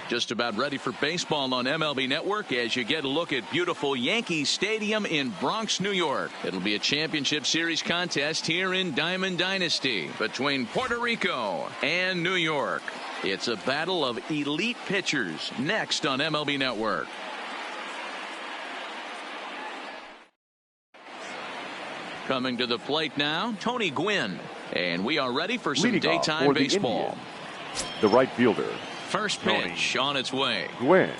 Just about ready for baseball on MLB Network as you get a look at beautiful Yankee Stadium in Bronx, New York. It'll be a championship series contest here in Diamond Dynasty between Puerto Rico and New York. It's a battle of elite pitchers next on MLB Network. Coming to the plate now, Tony Gwynn. And we are ready for some daytime baseball. The right fielder. First pitch on its way. Gwynn.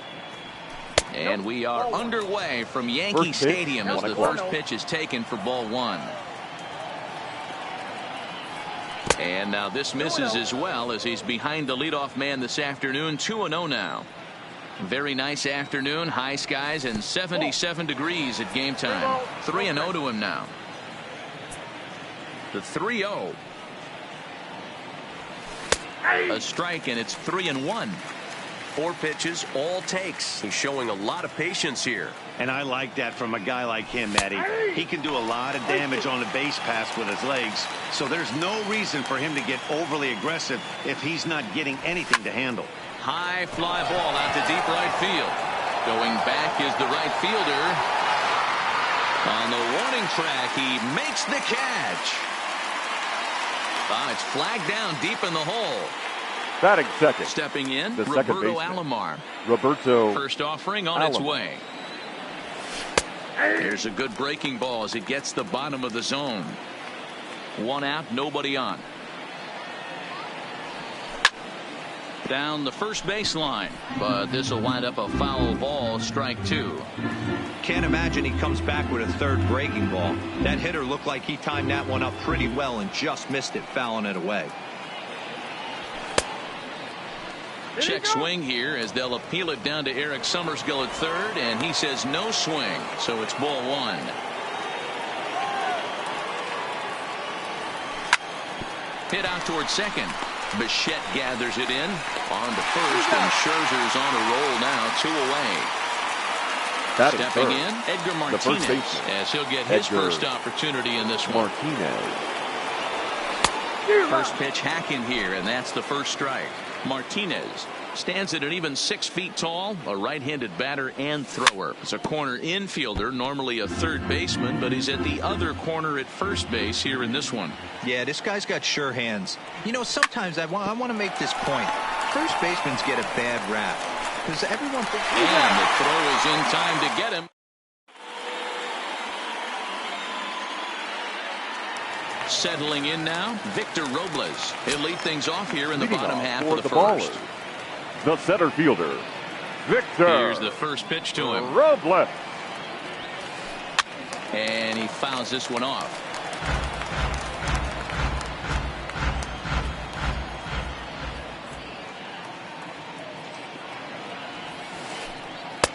And we are underway from Yankee Stadium as the first pitch is taken for ball one. And now this misses as well as he's behind the leadoff man this afternoon. 2-0 now. Very nice afternoon. High skies and 77 degrees at game time. 3-0 to him now. The 3-0. A strike, and it's 3-1. 4 pitches, all takes. He's showing a lot of patience here. And I like that from a guy like him, Eddie. He can do a lot of damage on the base pass with his legs, so there's no reason for him to get overly aggressive if he's not getting anything to handle. High fly ball out to deep right field. Going back is the right fielder. On the warning track, he makes the catch. It's flagged down deep in the hole. Batting second. Stepping in, the second Roberto baseman. Alomar. Roberto. First offering on its way. Here's a good breaking ball as it gets the bottom of the zone. 1 out, nobody on. Down the first baseline, but this will wind up a foul ball, strike 2. Can't imagine he comes back with a third breaking ball. That hitter looked like he timed that one up pretty well and just missed it, fouling it away. Check swing here as they'll appeal it down to Eric Summerskill at third, and he says no swing, so it's ball 1. Hit out towards second. Bichette gathers it in on to first, and Scherzer's on a roll now, 2 away. Stepping in, Edgar Martinez, as he'll get his first opportunity in this one. First pitch hacking here, and that's the first strike. Martinez stands at an even 6 feet tall, a right-handed batter and thrower. He's a corner infielder, normally a third baseman, but he's at the other corner at first base here in this one. Yeah, this guy's got sure hands. You know, sometimes I want to make this point. First basemen get a bad rap because everyone thinks. And the throw is in time to get him. Settling in now, Victor Robles. He'll lead things off here in the bottom half of the first. The center fielder, Victor. Here's the first pitch to him. Robles. And he fouls this one off.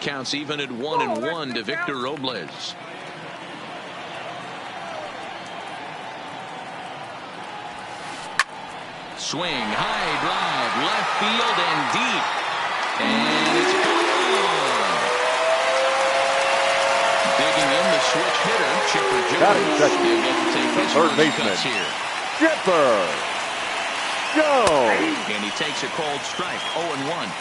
Counts even at 1-1 to Victor Robles. Swing, high drive, left field and deep. And it's gone. Digging in the switch hitter, Chipper Jones. He'll get to take his first cuts here. Chipper Jones. And he takes a cold strike, 0-1.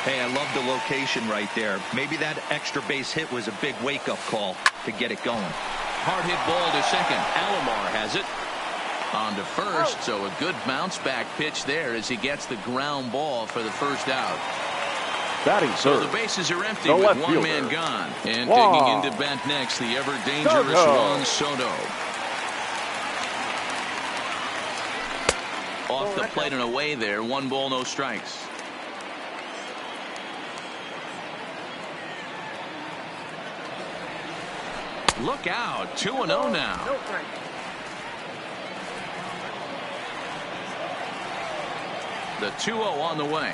Hey, I love the location right there. Maybe that extra base hit was a big wake-up call to get it going. Hard hit ball to second. Alomar has it. On to first, so a good bounce back pitch there as he gets the ground ball for the first out. Batting so third. The bases are empty with one man gone. And digging into bat next, the ever dangerous Juan Soto. Off the plate and away there, 1 ball, no strikes. Look out, 2-0 now. The 2-0 on the way.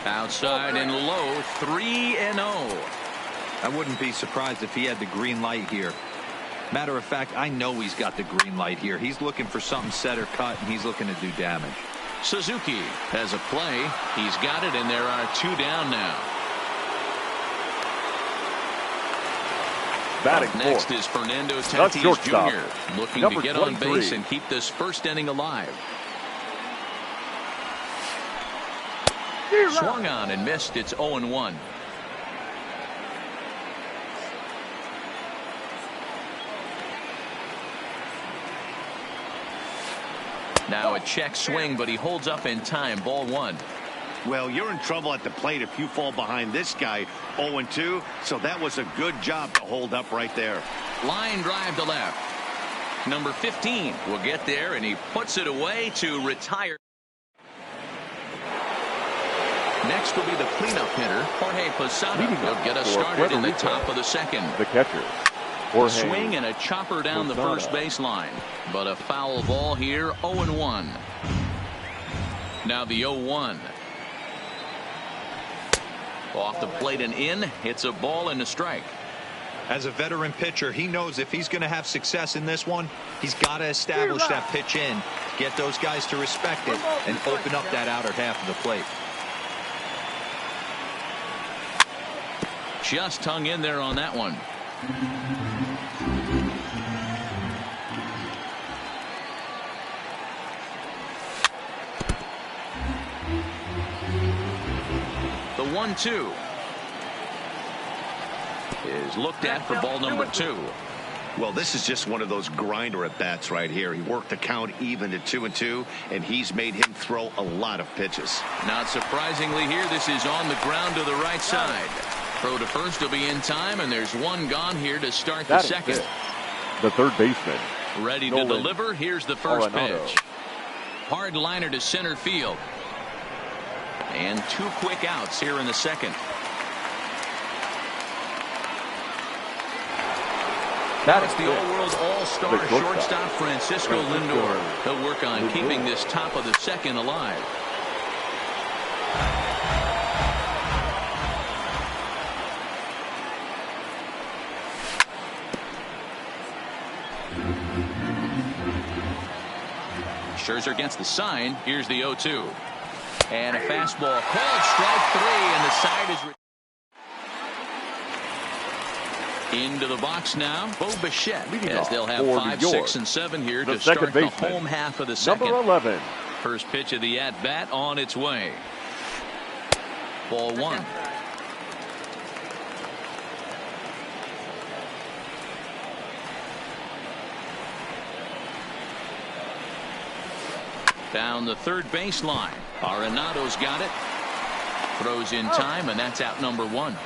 Outside and low, 3-0. I wouldn't be surprised if he had the green light here. Matter of fact, I know he's got the green light here. He's looking for something set or cut, and he's looking to do damage. Suzuki has a play. He's got it, and there are 2 down now. Batting next fourth. Is Fernando Tatis Jr. looking to get on base and keep this first inning alive. Swung on and missed. It's 0-1. Now a check swing, but he holds up in time. Ball 1. Well, you're in trouble at the plate if you fall behind this guy 0-2, so that was a good job to hold up right there. Line drive to left. Number 15 will get there, and he puts it away to retire. Next will be the cleanup hitter, Jorge Posada. He'll get us started in the top of the second. The catcher. A swing and a chopper down the first baseline. But a foul ball here, 0-1. Now the 0-1. Off the plate and in. It's a ball and a strike. As a veteran pitcher, he knows if he's going to have success in this one, he's got to establish that pitch in, get those guys to respect it, and open up that outer half of the plate. Just hung in there on that one. The 1-2 is looked at for ball number 2. Well, this is just one of those grinder at bats right here. He worked the count even to 2-2, and he's made him throw a lot of pitches. Not surprisingly here, this is on the ground to the right side. Throw to first will be in time, and there's one gone here to start the second. The third baseman. Ready to deliver. Here's the first pitch. Hard liner to center field. And 2 quick outs here in the second. That's the all-world all-star shortstop Francisco Lindor. He'll work on keeping this top of the second alive. Scherzer gets the sign. Here's the 0-2. And a fastball called strike 3, and the side is into the box now. Bo Bichette, as they'll have 5, 6, and 7 here to start the home half of the second. Number 11. First pitch of the at-bat on its way. Ball 1. Down the third baseline. Arenado's got it. Throws in time, and that's out number 1.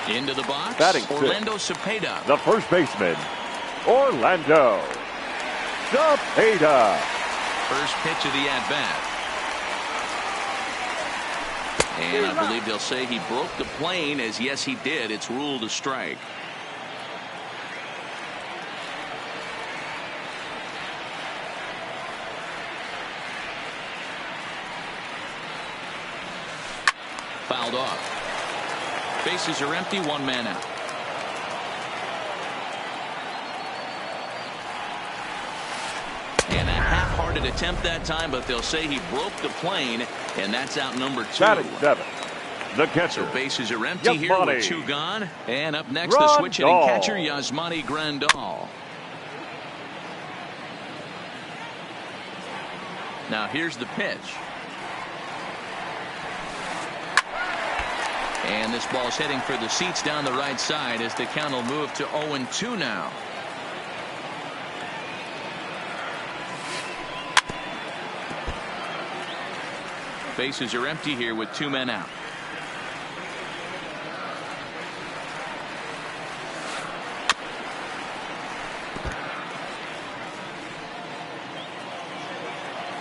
Into the box. Batting Orlando Cepeda. The first baseman, Orlando Cepeda. First pitch of the at-bat. And I believe they'll say he broke the plane, as yes, he did. It's ruled a strike. Fouled off. Bases are empty, 1 man out. And a half-hearted attempt that time, but they'll say he broke the plane, and that's out number 2. Batting 7. The catcher. So bases are empty here with 2 gone. And up next, the switch-hitting catcher, Yasmani Grandal. Now here's the pitch. And this ball's heading for the seats down the right side as the count will move to 0-2 now. Bases are empty here with 2 men out.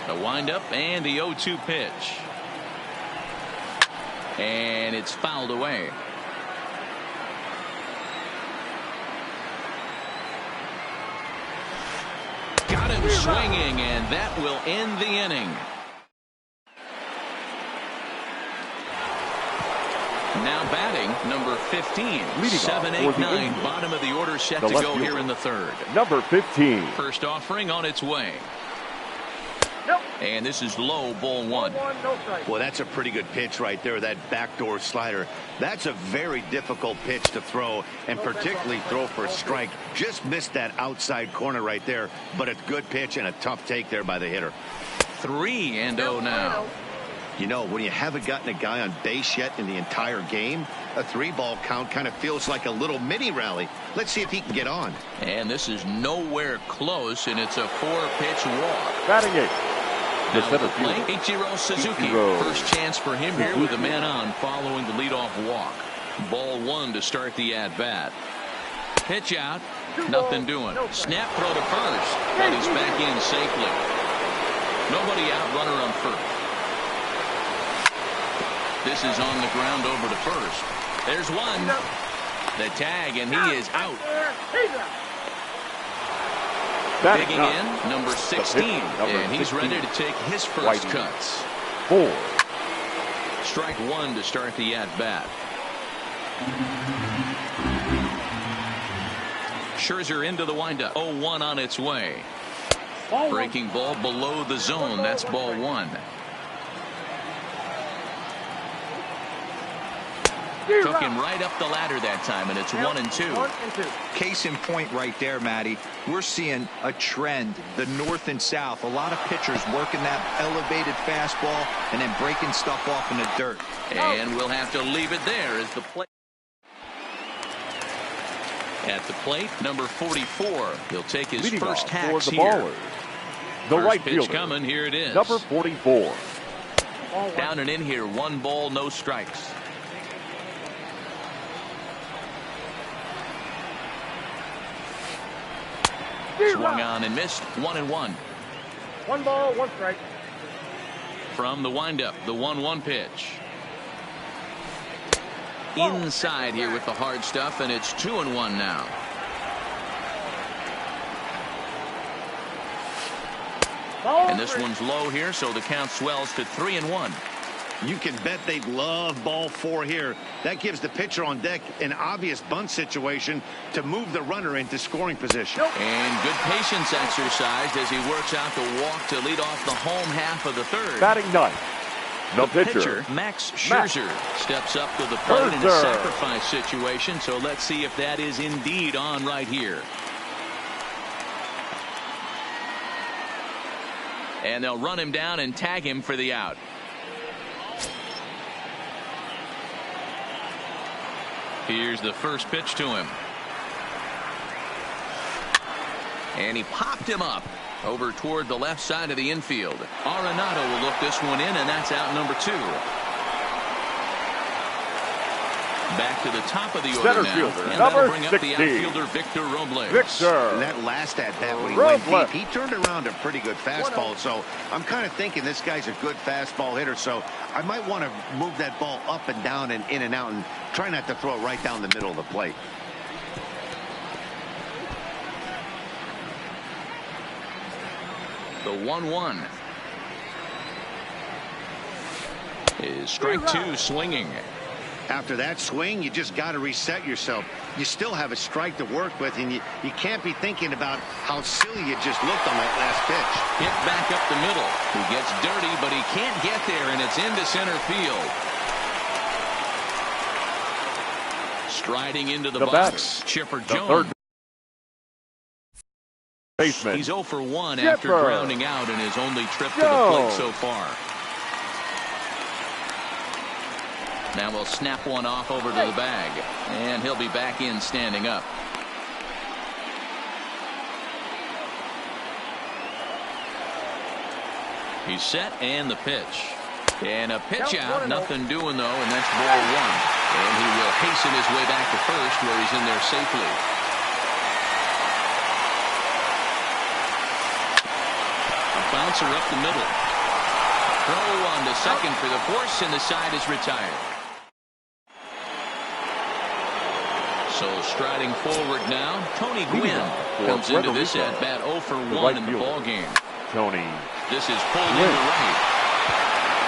The windup and the 0-2 pitch. And it's fouled away. Got him swinging, and that will end the inning. Now batting, number 15. 7, 8, 9. Bottom of the order set to go here in the third. Number 15. First offering on its way. And this is low, ball 1. Well, that's a pretty good pitch right there, that backdoor slider. That's a very difficult pitch to throw, and particularly throw for a strike. Just missed that outside corner right there, but a good pitch and a tough take there by the hitter. 3-0 now. You know, when you haven't gotten a guy on base yet in the entire game, a 3-ball count kind of feels like a little mini rally. Let's see if he can get on. And this is nowhere close, and it's a 4-pitch walk. Batting 8. The Now center at the plate, fielder. Ichiro Suzuki. Ichiro First chance for him here with a man on following the leadoff walk. Ball 1 to start the at-bat. Pitch out. Nothing doing. Snap throw to first. But he's back in safely. Nobody out. Runner on first. This is on the ground over to first. There's one. The tag, and he is out. Batting Digging 9. in, number 16. And he's 16. ready to take his first Whitey. cuts. 4. Strike 1 to start the at-bat. Scherzer into the windup. 0-1 on its way. Breaking ball below the zone. That's ball 1. Took him right up the ladder that time, and it's 1-2. Case in point right there, Matty. We're seeing a trend, the north and south. A lot of pitchers working that elevated fastball and then breaking stuff off in the dirt. And we'll have to leave it there as the play. At the plate, number 44. He'll take his Leading first off hacks for the here. ballers. The First right pitch fielder. coming. Here it is. Number 44. Down and in here. 1 ball, no strikes. Swung on and missed. 1-1. 1 ball, 1 strike. From the windup, the 1-1 pitch. Inside here with the hard stuff, and it's 2-1 now. And this one's low here, so the count swells to 3-1. You can bet they love ball 4 here. That gives the pitcher on deck an obvious bunt situation to move the runner into scoring position. And good patience exercised as he works out the walk to lead off the home half of the third. Batting 9. The Pitcher, Max Scherzer, steps up to the plate in a Scherzer. sacrifice situation, so let's see if that is indeed on right here. And they'll run him down and tag him for the out. Here's the first pitch to him. And he popped him up over toward the left side of the infield. Arenado will look this one in, and that's out number 2. Back to the top of the order Center now. fielder, And number that'll bring up the 16. outfielder Victor Robles. Victor. And that last at bat when he went Robles. deep, he turned around a pretty good fastball. So I'm kind of thinking this guy's a good fastball hitter. So I might want to move that ball up and down and in and out and try not to throw it right down the middle of the plate. The 1-1 is strike 2 swinging. After that swing, you just got to reset yourself. You still have a strike to work with, and you can't be thinking about how silly you just looked on that last pitch. Hit back up the middle. He gets dirty, but he can't get there, and it's into center field. Striding into the box, batter, Chipper the Jones. third baseman. He's 0 for 1 Chipper after grounding out in his only trip to the plate Jones. so far. Now we'll snap one off over to the bag, and he'll be back in standing up. He's set, and the pitch. And a pitch out, nothing doing though, and that's ball 1. And he will hasten his way back to first, where he's in there safely. A bouncer up the middle. Throw on to second for the force, and the side is retired. So striding forward now, Tony Gwynn comes into this at bat 0 for 1 in the ball game. Tony. This is pulled into right.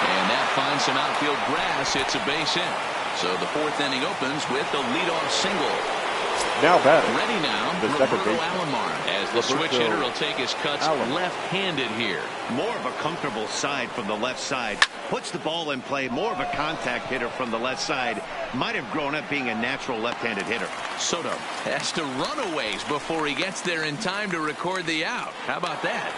And that finds some outfield grass. It's a base hit. So the 4th inning opens with the leadoff single. Now batting. Ready now, The second Roberto baseman. Alomar, as the switch hitter will take his cuts Alomar. left-handed here. More of a comfortable side from the left side. Puts the ball in play. More of a contact hitter from the left side. Might have grown up being a natural left-handed hitter. Soto has to run a ways before he gets there in time to record the out. How about that?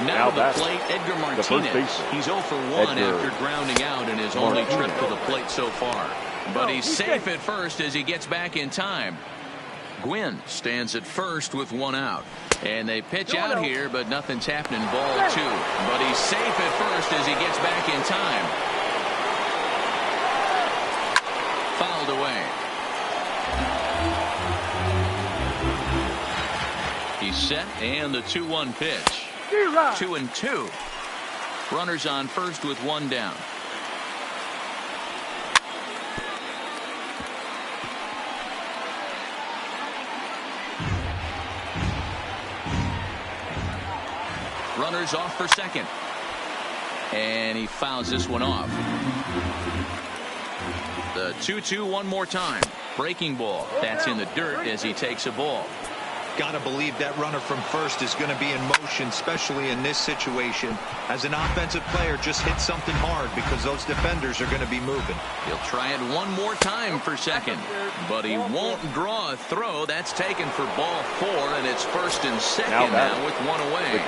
Now to the plate, Edgar the first Martinez. baseman. He's 0 for 1 Edgar after grounding out in his only trip to the plate so far. But he's safe at first as he gets back in time. Gwynn stands at first with 1 out. And they pitch out here, but nothing's happening. Ball 2. But he's safe at first as he gets back in time. Fouled away. He's set, and the 2-1 pitch. 2-2. Runners on first with 1 down. Runners off for second. And he fouls this one off. The 2-2 one more time. Breaking ball. That's in the dirt as he takes a ball. Got to believe that runner from first is going to be in motion, especially in this situation. As an offensive player, just hit something hard because those defenders are going to be moving. He'll try it one more time for second, but he won't draw a throw. That's taken for ball 4, and it's first and second now with 1 away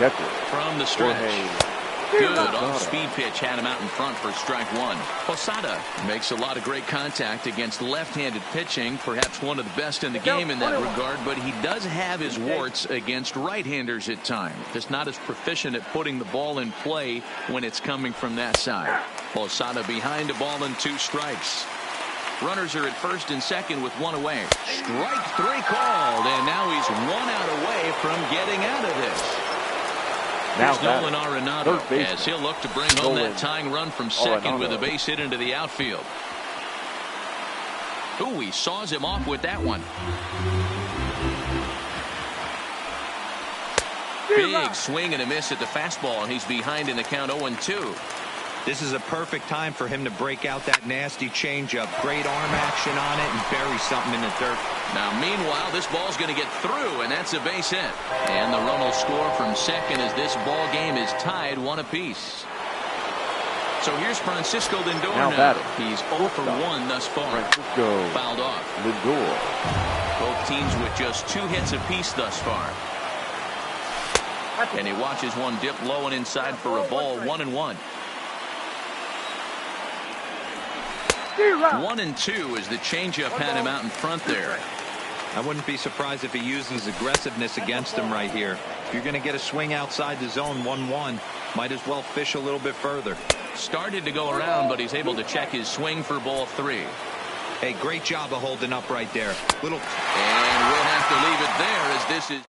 from the stretch. Good off-speed pitch had him out in front for strike 1. Posada makes a lot of great contact against left-handed pitching, perhaps one of the best in the game in that regard, but he does have his warts against right-handers at times. Just not as proficient at putting the ball in play when it's coming from that side. Posada behind a ball and 2 strikes. Runners are at first and second with 1 away. Strike 3 called, and now he's 1 out away from getting out of this. Here's Nolan Arenado as he'll look to bring home that tying run from second with a base hit into the outfield. Ooh, he saws him off with that one. Big swing and a miss at the fastball, and he's behind in the count 0-2. This is a perfect time for him to break out that nasty changeup. Great arm action on it and bury something in the dirt. Now, meanwhile, this ball's going to get through, and that's a base hit. And the run will score from second as this ball game is tied 1 apiece. So here's Francisco Lindor now. He's 0 for 1 thus far. Fouled off. Lindor. Both teams with just 2 hits apiece thus far. And he watches one dip low and inside for a ball. 1-1. 1-2 as the changeup had him out in front there. I wouldn't be surprised if he uses aggressiveness against him right here. If you're going to get a swing outside the zone 1-1, might as well fish a little bit further. Started to go around, but he's able to check his swing for ball 3. Hey, great job of holding up right there. And we'll have to leave it there as this is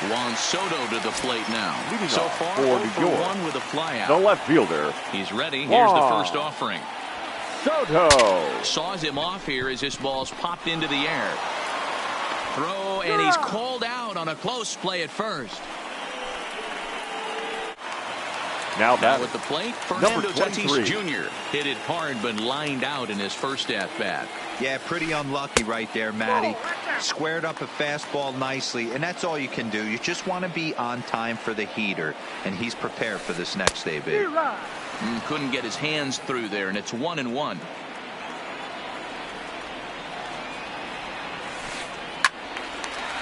Juan Soto to the plate now. So far, 0 for 1 with a flyout. The left fielder. He's ready. Here's the first offering. Soto saws him off here as this ball's popped into the air. Throw, and he's called out on a close play at first. Now with the plate, Fernando Tatis Jr. hit it hard but lined out in his first at-bat. Yeah, pretty unlucky right there, Matty. Squared up a fastball nicely, and that's all you can do. You just want to be on time for the heater, and he's prepared for this next day, baby. Couldn't get his hands through there, and it's 1-1.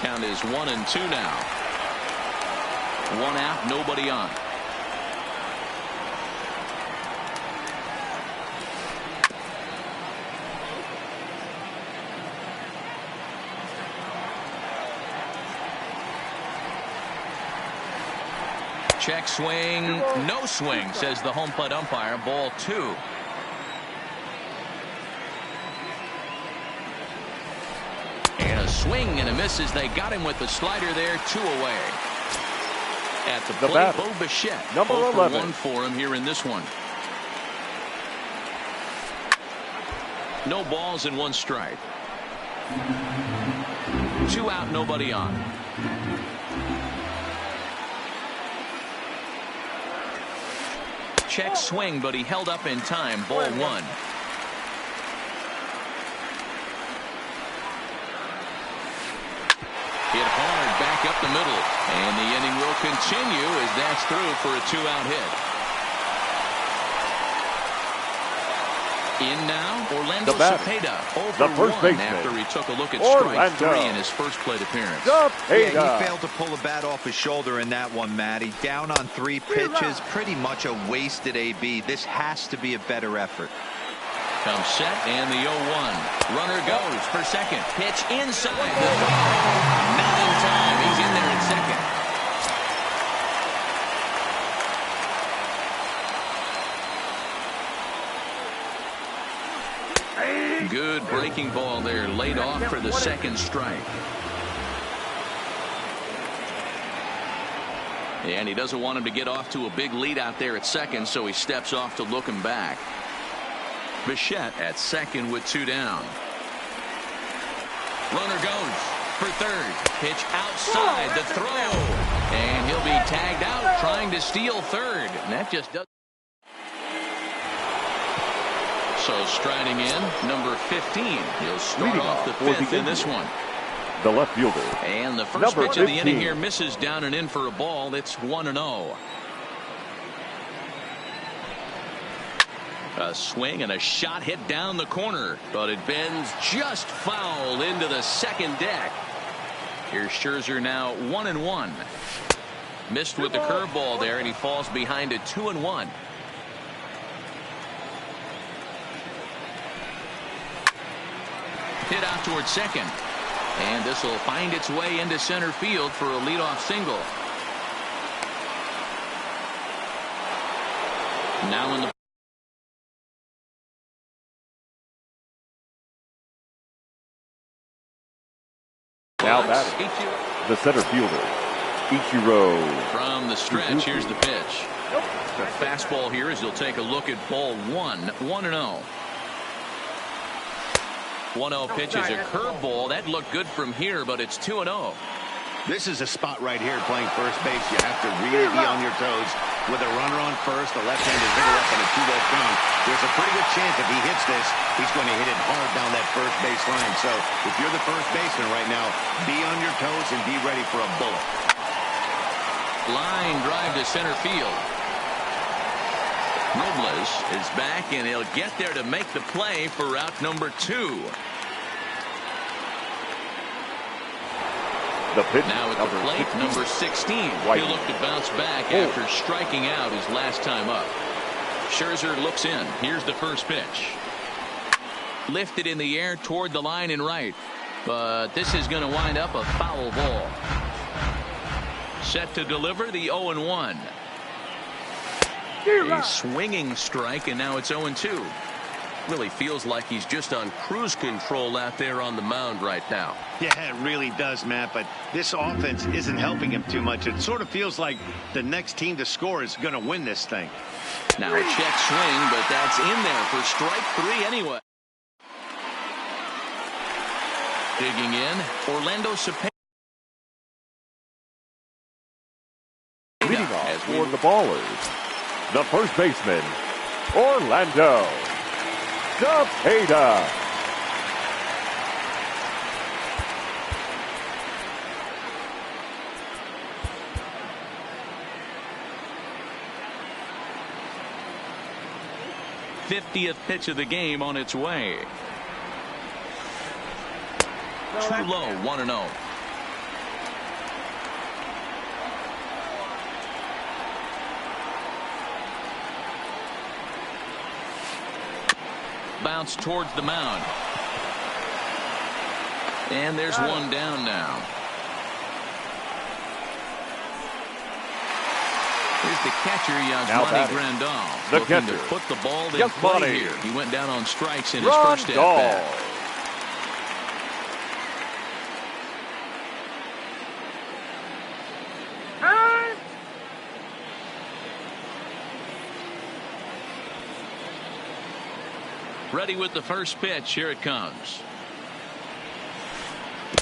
Count is 1-2 now. 1 out, nobody on. Check swing, no swing, says the home plate umpire. Ball 2. And a swing and a miss as they got him with the slider there. 2 away. At the plate, Bo Bichette. Number 11. 1 for him here in this one. No balls and 1 strike. 2 out, nobody on. Check swing, but he held up in time. Ball 1. Hit hard back up the middle, and the inning will continue as that's through for a 2-out hit. In now, Orlando The batter, Cepeda, the over first one baseman, after he took a look at Orlando strike 3 in his first plate appearance. Cepeda. Yeah, he failed to pull the bat off his shoulder in that one, Matty. Down on 3 pitches, pretty much a wasted AB. This has to be a better effort. Comes set and the 0-1. Runner goes for second. Pitch inside the throw. Not in time. He's in there at second. Good breaking ball there, laid off for the second strike. And he doesn't want him to get off to a big lead out there at second, so he steps off to look him back. Bichette at second with 2 down. Runner goes for third. Pitch outside the throw. And he'll be tagged out trying to steal third. And that just doesn't. So striding in, number 15. He'll start off the 5th in this one. The left fielder. And the first pitch of the inning here misses down and in for a ball. It's 1-0. A swing and a shot hit down the corner, but it bends just foul into the second deck. Here's Scherzer now 1-1. Missed with the curveball there, and he falls behind at 2-1. Hit out towards second. And this will find its way into center field for a leadoff single. Now in the Now batting, the center fielder, Ichiro. From the stretch, here's the pitch. The fastball here as he'll take a look at ball 1, 1-0. 1-0 pitch is a curveball. That looked good from here, but it's 2-0. This is a spot right here playing first base. You have to really be on your toes. With a runner on first, the left-hander hitter up on a 2-0 count. There's a pretty good chance if he hits this, he's going to hit it hard down that first base line. So if you're the first baseman right now, be on your toes and be ready for a bullet. Line drive to center field. Robles is back, and he'll get there to make the play for route number 2. The pitch now at the plate, number 16. White. He'll look to bounce back after striking out his last time up. Scherzer looks in. Here's the first pitch. Lifted in the air toward the line and right. But this is going to wind up a foul ball. Set to deliver the 0-1. A swinging strike, and now it's 0-2. Really feels like he's just on cruise control out there on the mound right now. Yeah, it really does, Matt, but this offense isn't helping him too much. It sort of feels like the next team to score is going to win this thing. Now a check swing, but that's in there for strike 3 anyway. Digging in, Orlando Cepeda. Leading off for the Ballers, the first baseman, Orlando Cepeda. '50th pitch of the game on its way. Too low, 1-0. Bounce towards the mound. And there's one down now. Here's the catcher, Yasmani Grandal. The looking catcher, to put the ball in play here. He went down on strikes in his first at bat. Ready with the first pitch. Here it comes.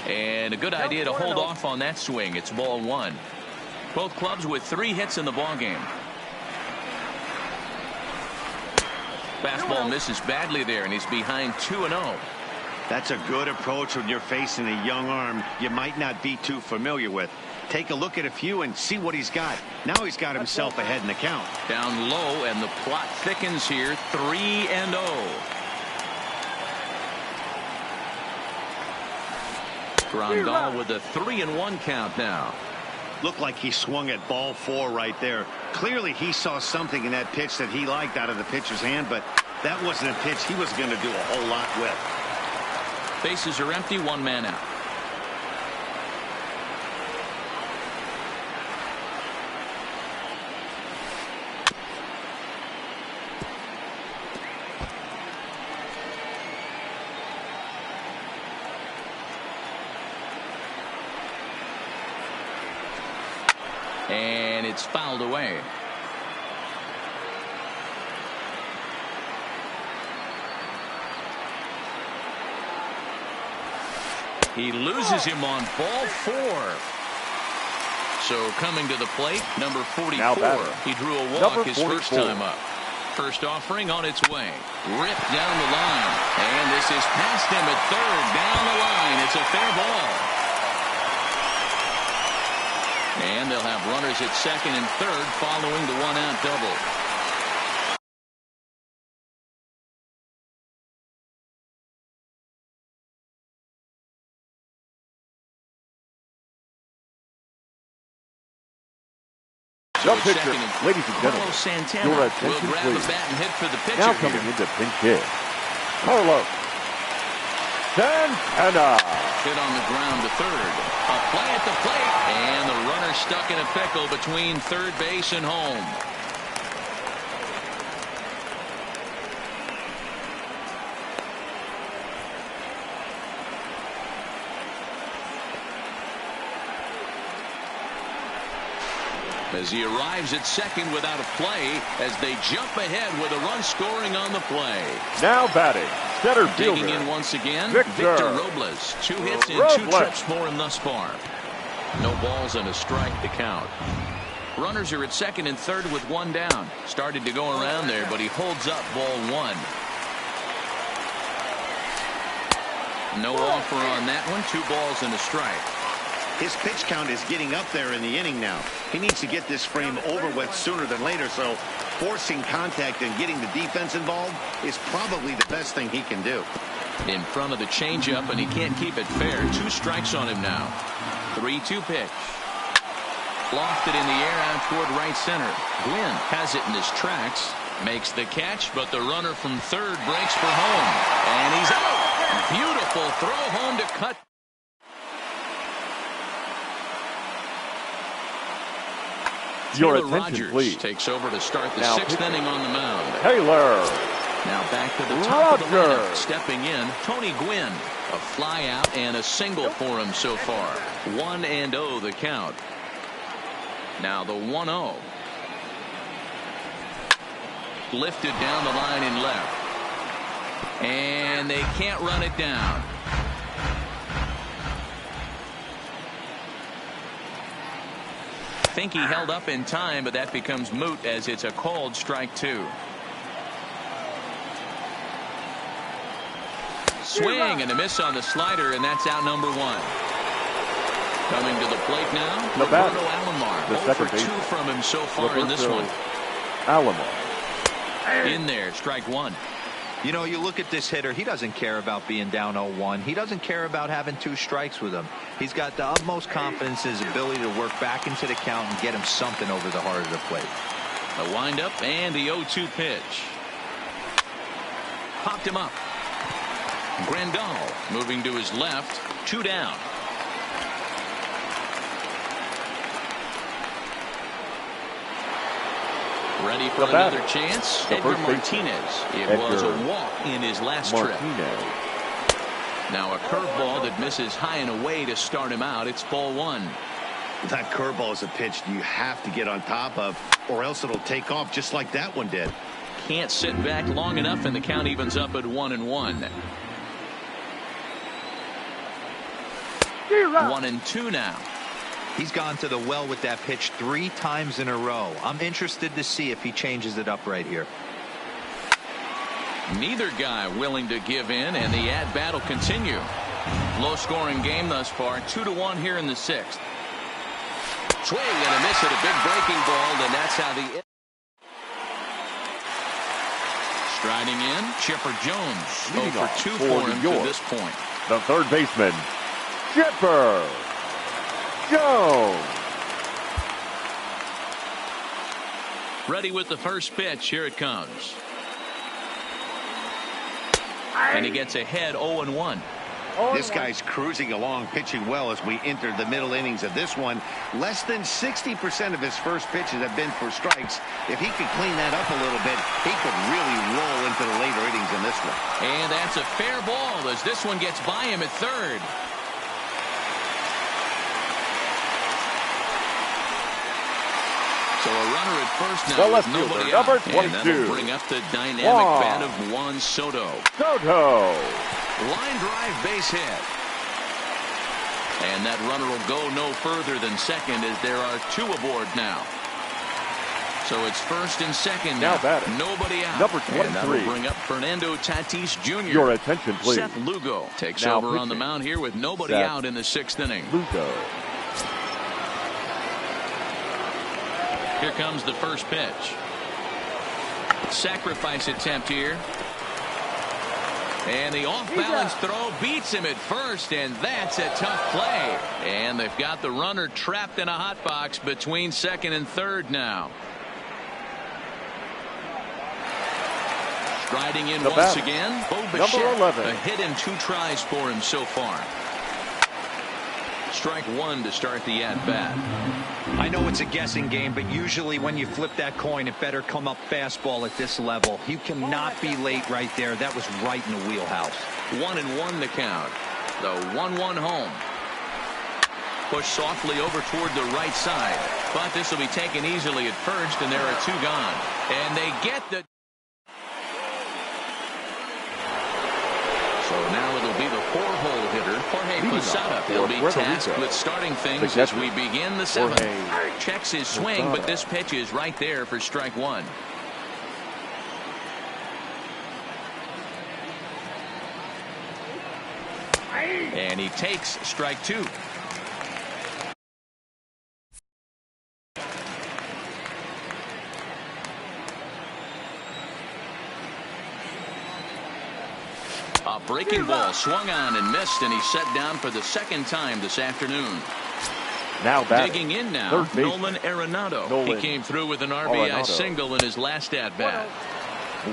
And a good idea to hold off on that swing. It's ball 1. Both clubs with 3 hits in the ballgame. Fastball misses badly there, and he's behind 2-0. That's a good approach when you're facing a young arm you might not be too familiar with. Take a look at a few and see what he's got. Now he's got himself ahead in the count. Down low, and the plot thickens here. 3-0. Grandal with a 3-1 count now. Looked like he swung at ball 4 right there. Clearly he saw something in that pitch that he liked out of the pitcher's hand, but that wasn't a pitch he was going to do a whole lot with. Bases are empty, 1 man out. And it's fouled away. He loses him on ball 4. So coming to the plate, number 44. He drew a walk his first time up. First offering on its way. Ripped down the line. And this is past him at third. Down the line. It's a fair ball. And they'll have runners at second and third following the 1-out double. The pitcher, ladies and gentlemen, Santana your attention will grab please. the bat and hit for the pitcher. Now coming into pinch hit, Carlos Santana. Hit on the ground to third. A play at the plate. And the runner stuck in a pickle between third base and home. As he arrives at second without a play, as they jump ahead with a run scoring on the play. Now batting, center fielder. Digging in once again, Victor Robles. 2 hits and 2 trips for him thus far. No balls and a strike to count. Runners are at second and third with 1 down. Started to go around there, but he holds up ball 1. No offer on that one. 2 balls and a strike. His pitch count is getting up there in the inning now. He needs to get this frame over with sooner than later, so forcing contact and getting the defense involved is probably the best thing he can do. In front of the changeup, and he can't keep it fair. 2 strikes on him now. 3-2 pitch. Lofted in the air out toward right center. Gwynn has it in his tracks. Makes the catch, but the runner from third breaks for home. And he's out. Beautiful throw home to cut. Your Taylor attention, Rogers please. takes over to start the Now 6th inning on the mound. Taylor Now back to the top of the Rogers. lineup. Stepping in, Tony Gwynn. A fly out and a single for him so far. 1-0 the count. Now the 1-0. Lifted down the line in left. And they can't run it down. I think he held up in time, but that becomes moot as it's a called strike 2. Swing and a miss on the slider, and that's out number 1. Coming to the plate now, Roberto Alomar. The 0 for second 2 from him so far in this one. Alomar. In there, strike 1. You know, you look at this hitter, he doesn't care about being down 0-1. He doesn't care about having 2 strikes with him. He's got the utmost confidence in his ability to work back into the count and get him something over the heart of the plate. The windup and the 0-2 pitch. Popped him up. Grandal moving to his left. 2 down. Ready for another chance. Edgar Martinez. It was a walk in his last trip. Now a curveball that misses high and away to start him out. It's ball 1. That curveball is a pitch you have to get on top of, or else it'll take off just like that one did. Can't sit back long enough, and the count evens up at 1-1. 1-2 now. He's gone to the well with that pitch 3 times in a row. I'm interested to see if he changes it up right here. Neither guy willing to give in, and the at-bat will continue. Low-scoring game thus far, 2-1 here in the 6th. Swing and a miss at a big breaking ball, and that's how the... Striding in, Chipper Jones. 0 for 2 for him to this point. The third baseman, Chipper Jones. Ready with the first pitch. Here it comes. And he gets ahead 0-1. This guy's cruising along, pitching well as we enter the middle innings of this one. Less than 60% of his first pitches have been for strikes. If he could clean that up a little bit, he could really roll into the later innings in this one. And that's a fair ball as this one gets by him at third. So a runner at first now with nobody out. Number And 22. that'll bring up the dynamic bat of Juan Soto. Soto. Line drive base hit. And that runner will go no further than second as there are two aboard now. So it's first and second now. Nobody out. Number And that'll 23. bring up Fernando Tatis Jr. Your attention, please. Seth Lugo takes Now over on the pitching. mound here with nobody Seth out in the sixth inning. Lugo. Here comes the first pitch. Sacrifice attempt here. And the off-balance throw beats him at first, and that's a tough play. And they've got the runner trapped in a hot box between second and third now. Striding in once again, Bo Bichette. Number 11. A hit in 2 tries for him so far. Strike one to start the at-bat. I know it's a guessing game, but usually when you flip that coin, it better come up fastball at this level. You cannot be late right there. That was right in the wheelhouse. 1-1 to count. The 1-1 home. Push softly over toward the right side. But this will be taken easily at first, and there are two gone. And they get the... So now it'll be the 4-hole hitter, Jorge Posada. He'll be tasked with starting things as we begin the 7th. Checks his swing, but this pitch is right there for strike one. And he takes strike two. A breaking ball swung on and missed, and he's set down for the second time this afternoon. Now batting. Digging in now, Nolan Arenado. He came through with an RBI single in his last at-bat.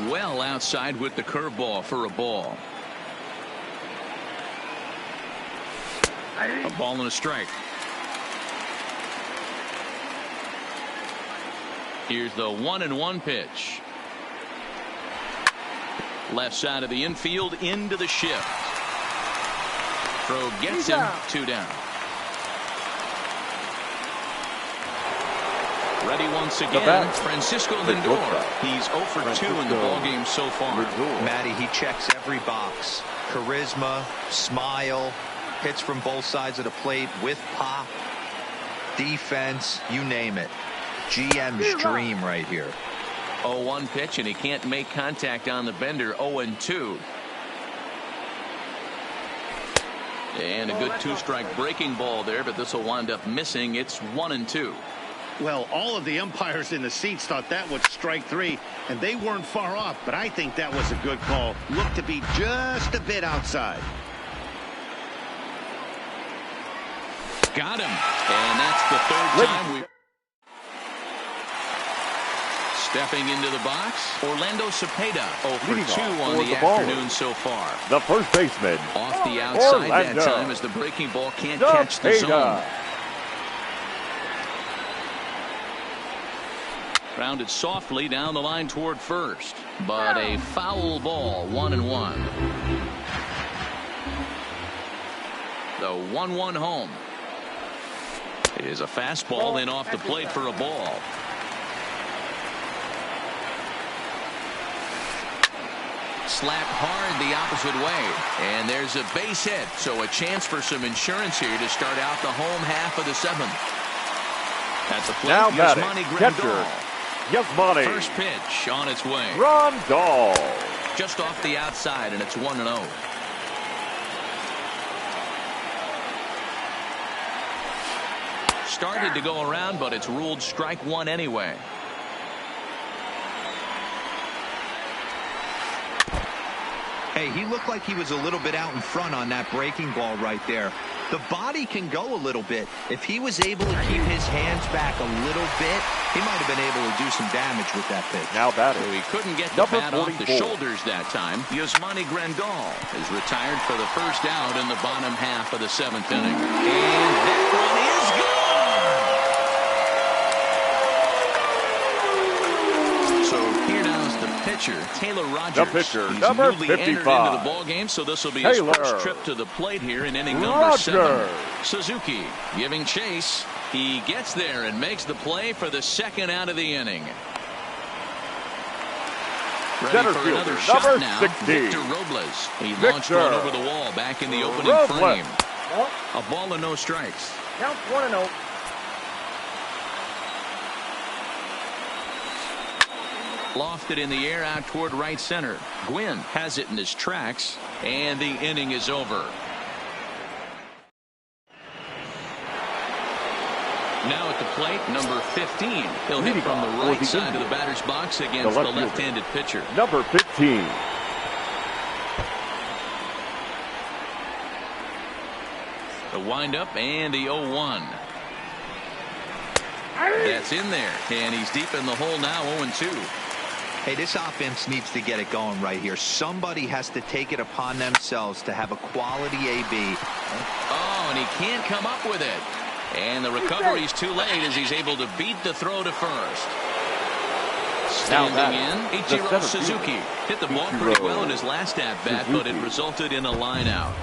Well outside with the curveball for a ball. A ball and a strike. Here's the 1-1 pitch. Left side of the infield into the shift. Throw gets him, 2 down. Ready once again, Francisco Lindor. He's 0 for 2 in the ballgame so far. Matty, he checks every box. Charisma, smile, hits from both sides of the plate with pop, defense, you name it. GM's dream right here. 0-1 pitch, and he can't make contact on the bender. 0-2. And a good 2-strike breaking ball there, but this will wind up missing. It's 1-2. Well, all of the umpires in the seats thought that was strike 3, and they weren't far off, but I think that was a good call. Looked to be just a bit outside. Got him. And that's the 3rd time we... Stepping into the box, Orlando Cepeda, 0 for 2 on the afternoon so far. The first baseman. Off the outside Orlando that time as the breaking ball can't catch the zone. Grounded softly down the line toward first, but a foul ball, 1-1. The 1-1 home is a fastball in off the plate for a ball. Slapped hard the opposite way, and there's a base hit, so a chance for some insurance here to start out the home half of the 7th. At the plate, Now batting, Grandal. Yasmani. First pitch on its way. Grandal. Just off the outside, and it's 1-0. Started to go around, but it's ruled strike one anyway. Hey, he looked like he was a little bit out in front on that breaking ball right there. The body can go a little bit. If he was able to keep his hands back a little bit, he might have been able to do some damage with that pitch. Now batting. So he couldn't get the bat off the shoulders that time. Yasmani Grandal is retired for the first out in the bottom half of the 7th inning. And that one is gone! So here now is the pitcher, Taylor Rogers. The pitcher, He's number newly entered 55. into the ball game, so this will be his first trip to the plate here in inning number 7. Suzuki giving chase. He gets there and makes the play for the second out of the inning. Ready Center for fielder, another shot number now. 60. Victor Robles. He launched one over the wall back in the opening frame. A ball and no strikes. Count 1-0. Lofted in the air out toward right center. Gwynn has it in his tracks, and the inning is over. Now at the plate, number 15. He'll hit from the right side of the batter's box against the left-handed pitcher. Number 15. The windup and the 0-1. That's in there, and he's deep in the hole now, 0-2. Hey, this offense needs to get it going right here. Somebody has to take it upon themselves to have a quality AB. Oh, and he can't come up with it. And the recovery's too late as he's able to beat the throw to first. Standing in, Ichiro Suzuki hit the ball pretty well in his last at-bat, but it resulted in a line out.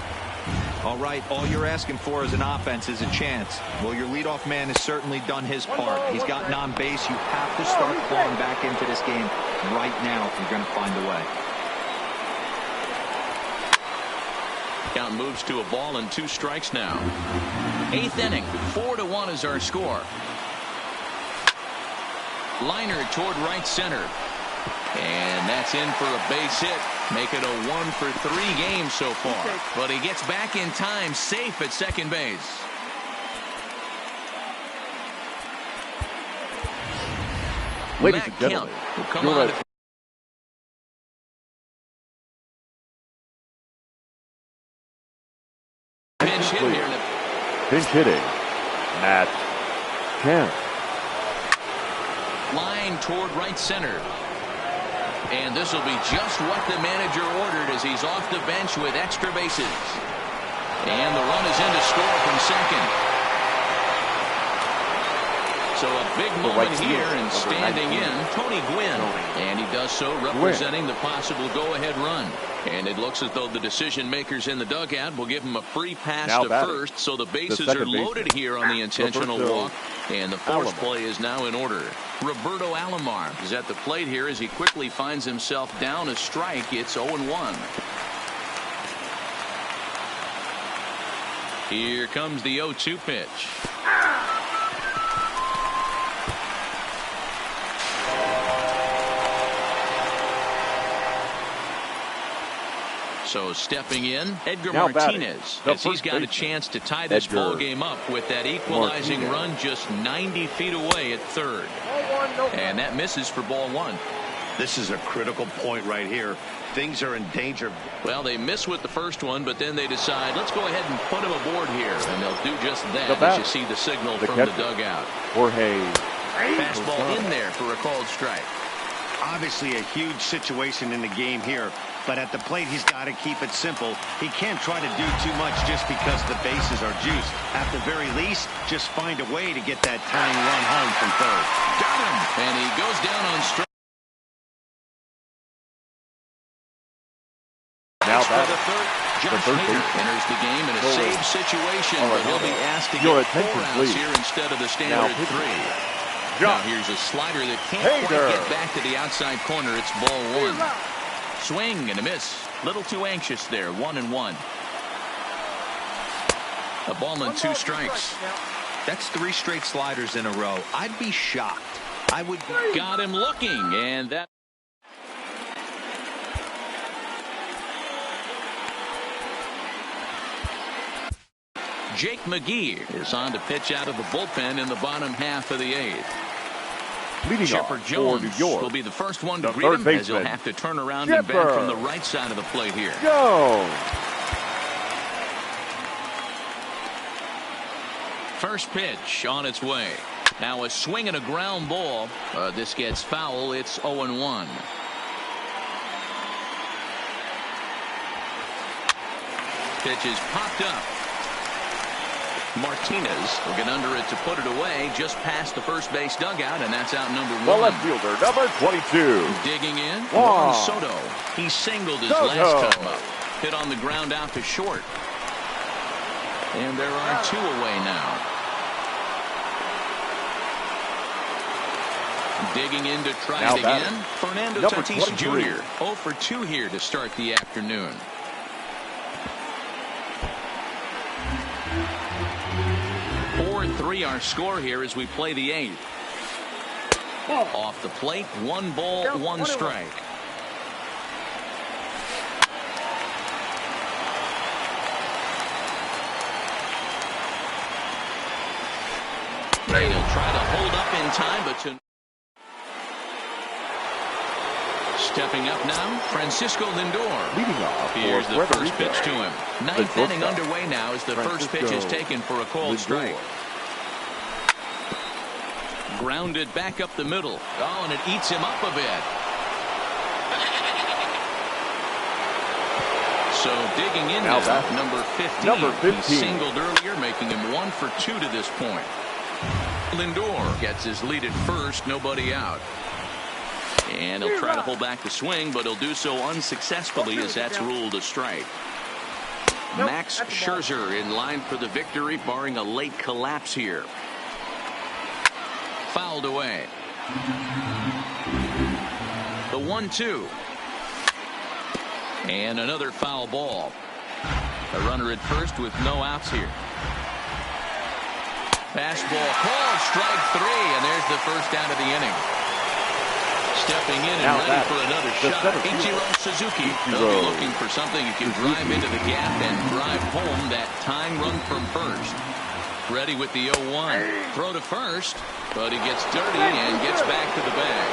All right, all you're asking for as an offense is a chance. Well, your leadoff man has certainly done his part. He's gotten on base. You have to start clawing back into this game right now if you're going to find a way. Count moves to a ball and 2 strikes now. 8th inning, 4-1 is our score. Liner toward right center. And that's in for a base hit. Make it a 1-for-3 game so far. But he gets back in time, safe at second base. Ladies and gentlemen, will come on. Pinch hit here. Pinch hitting, Matt Kemp. Line toward right center. And this will be just what the manager ordered as he's off the bench with extra bases. And the run is in to score from second. So a big moment here and standing in, Tony Gwynn. And he does so representing the possible go-ahead run. And it looks as though the decision makers in the dugout will give him a free pass to first. So the bases are loaded here on the intentional walk. And the force play is now in order. Roberto Alomar is at the plate here as he quickly finds himself down a strike. It's 0-1. Here comes the 0-2 pitch. So stepping in, Edgar Martinez, as he's got a chance to tie this ball game up with that equalizing run just 90 feet away at third. And that misses for ball 1. This is a critical point right here. Things are in danger. Well, they miss with the first one, but then they decide, let's go ahead and put him aboard here. And they'll do just that as you see the signal from the dugout. Jorge. Fastball in there for a called strike. Obviously a huge situation in the game here, but at the plate he's got to keep it simple. He can't try to do too much just because the bases are juiced. At the very least, just find a way to get that tying run home from third. Got him, and he goes down on strike. Now for the third. Josh Hader enters the game in a save situation, but he'll be asked to get 4 outs here instead of the standard 3. Now here's a slider that can't quite get back to the outside corner. It's ball 1. Swing and a miss. Little too anxious there. 1-1. A ball and 2 strikes. That's 3 straight sliders in a row. I'd be shocked. I would. Got him looking, and that. Jake McGee is on to pitch out of the bullpen in the bottom half of the 8th. Leading Chipper off for Jones New York, will be the first one to the greet third him as he'll baseman, have to turn around and bat from the right side of the plate here. Jones. First pitch on its way. Now a swing and a ground ball. This gets foul. It's 0-1. Pitch is popped up. Martinez will get under it to put it away just past the first base dugout, and that's out number 1. The left fielder, number 22. Digging in, Juan Soto. He singled his last time up. Hit on the ground out to short. And there are 2 away now. Digging in to try it again. Fernando Tatis Jr. 0 for 2 here to start the afternoon. Our score here as we play the 8th. Off the plate, 1 ball, 1 strike. And he'll try to hold up in time, but stepping up now, Francisco Lindor. Leading off. Here's the first pitch to him. 9th inning underway now as the first pitch is taken for a called strike. Grounded back up the middle. Oh, and it eats him up a bit. So digging in now, number 15. He singled earlier, making him 1 for 2 to this point. Lindor gets his lead at first, nobody out. And he'll try to hold back the swing, but he'll do so unsuccessfully as that's ruled a strike. Max Scherzer in line for the victory, barring a late collapse here. Fouled away. The 1-2. And another foul ball. A runner at first with no outs here. Fastball called, strike 3, and there's the first out of the inning. Stepping in and ready for another shot, Ichiro Suzuki. They'll be looking for something that can drive into the gap and drive home that tying run from first. Ready with the 0-1. Throw to first, but he gets dirty and gets back to the bag.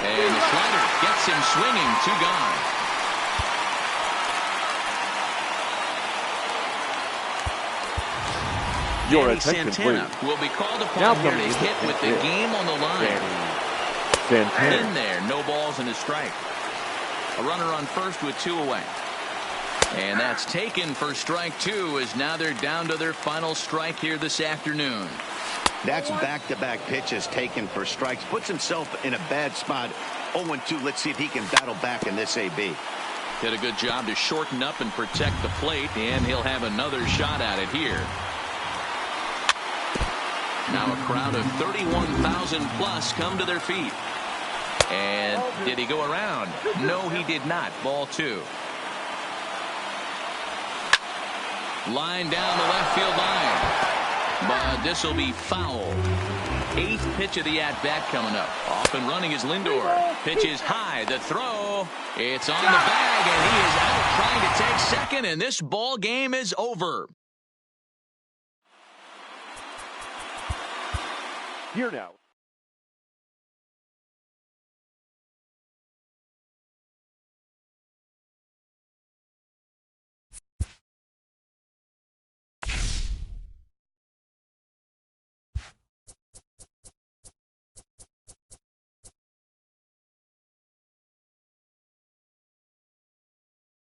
And the slider gets him swinging, 2 gone. Danny Santana will be called upon here to hit with the game on the line. In there, no balls and a strike. A runner on first with 2 away. And that's taken for strike 2 as now they're down to their final strike here this afternoon. That's back-to-back pitches taken for strikes. Puts himself in a bad spot. 0-2. Let's see if he can battle back in this AB. Did a good job to shorten up and protect the plate, and he'll have another shot at it here. Now a crowd of 31,000 plus come to their feet. And did he go around? No, he did not. Ball 2. Line down the left field line. But this will be foul. 8th pitch of the at-bat coming up. Off and running is Lindor. Pitch is high. The throw. It's on the bag, and he is out trying to take second, and this ball game is over. Here now.